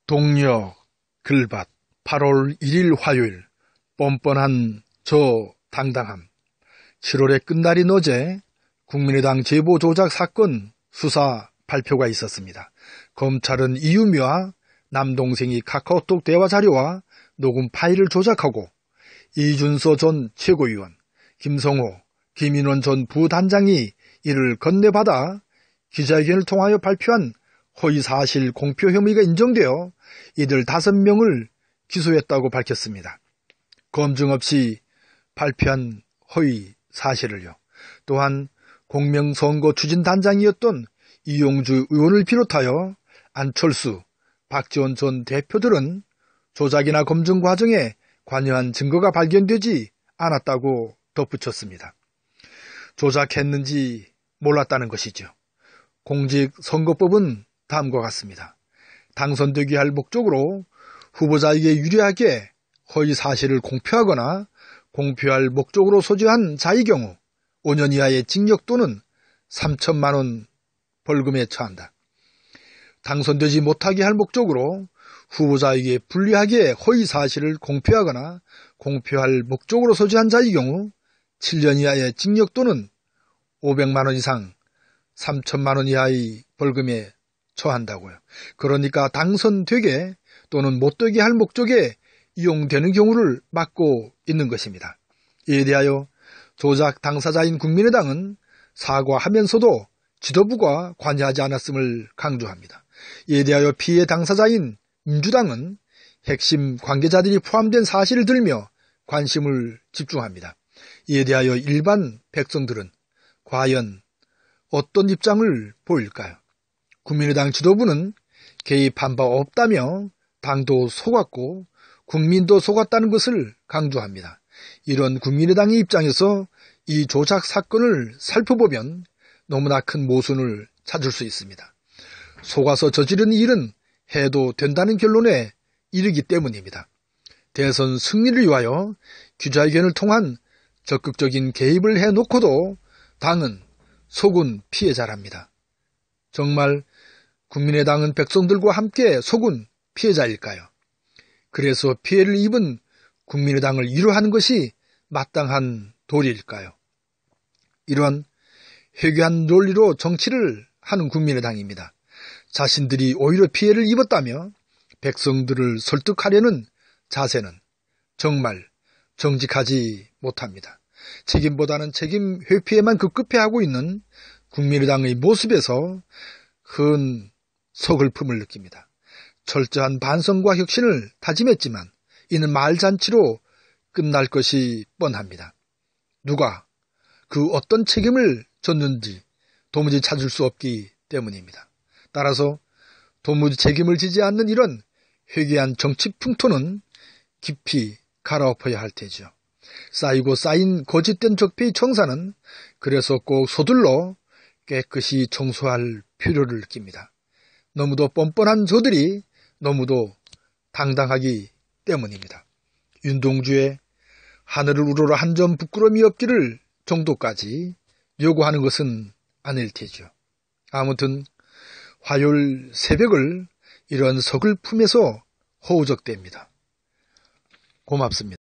동력, 글밭, 8월 1일 화요일, 뻔뻔한 저 당당함. 7월의 끝날인 어제 국민의당 제보 조작 사건 수사 발표가 있었습니다. 검찰은 이유미와 남동생이 카카오톡 대화 자료와 녹음 파일을 조작하고 이준서 전 최고위원, 김성호, 김인원 전 부단장이 이를 건네받아 기자회견을 통하여 발표한 허위사실 공표 혐의가 인정되어 이들 5명을 기소했다고 밝혔습니다. 검증 없이 발표한 허위 사실을요. 또한 공명선거 추진단장이었던 이용주 의원을 비롯하여 안철수, 박지원 전 대표들은 조작이나 검증 과정에 관여한 증거가 발견되지 않았다고 덧붙였습니다. 조작했는지 몰랐다는 것이죠. 공직선거법은 다음과 같습니다. 당선되게 할 목적으로 후보자에게 유리하게 허위 사실을 공표하거나 공표할 목적으로 소지한 자의 경우 5년 이하의 징역 또는 3천만 원 벌금에 처한다. 당선되지 못하게 할 목적으로 후보자에게 불리하게 허위 사실을 공표하거나 공표할 목적으로 소지한 자의 경우 7년 이하의 징역 또는 500만 원 이상 3천만 원 이하의 벌금에 처한다고요. 그러니까 당선되게 또는 못되게 할 목적에 이용되는 경우를 막고 있는 것입니다. 이에 대하여 조작 당사자인 국민의당은 사과하면서도 지도부가 관여하지 않았음을 강조합니다. 이에 대하여 피해 당사자인 민주당은 핵심 관계자들이 포함된 사실을 들며 관심을 집중합니다. 이에 대하여 일반 백성들은 과연 어떤 입장을 보일까요? 국민의당 지도부는 개입한 바 없다며 당도 속았고 국민도 속았다는 것을 강조합니다. 이런 국민의당의 입장에서 이 조작 사건을 살펴보면 너무나 큰 모순을 찾을 수 있습니다. 속아서 저지른 일은 해도 된다는 결론에 이르기 때문입니다. 대선 승리를 위하여 기자회견을 통한 적극적인 개입을 해놓고도 당은 속은 피해자랍니다. 정말 국민의당은 백성들과 함께 속은 피해자일까요? 그래서 피해를 입은 국민의당을 위로하는 것이 마땅한 도리일까요? 이런 회귀한 논리로 정치를 하는 국민의당입니다. 자신들이 오히려 피해를 입었다며 백성들을 설득하려는 자세는 정말 정직하지 못합니다. 책임보다는 책임 회피에만 급급해하고 있는 국민의당의 모습에서 큰 서글픔을 느낍니다. 철저한 반성과 혁신을 다짐했지만 이는 말잔치로 끝날 것이 뻔합니다. 누가 그 어떤 책임을 졌는지 도무지 찾을 수 없기 때문입니다. 따라서 도무지 책임을 지지 않는 이런 회개한 정치 풍토는 깊이 갈아엎어야 할 테죠. 쌓이고 쌓인 거짓된 적폐의 청사는 그래서 꼭 서둘러 깨끗이 청소할 필요를 느낍니다. 너무도 뻔뻔한 저들이 너무도 당당하기 때문입니다. 윤동주의 하늘을 우러러 한 점 부끄러움이 없기를 정도까지 요구하는 것은 아닐 테죠. 아무튼 화요일 새벽을 이런 서글픔에서 허우적댑니다. 고맙습니다.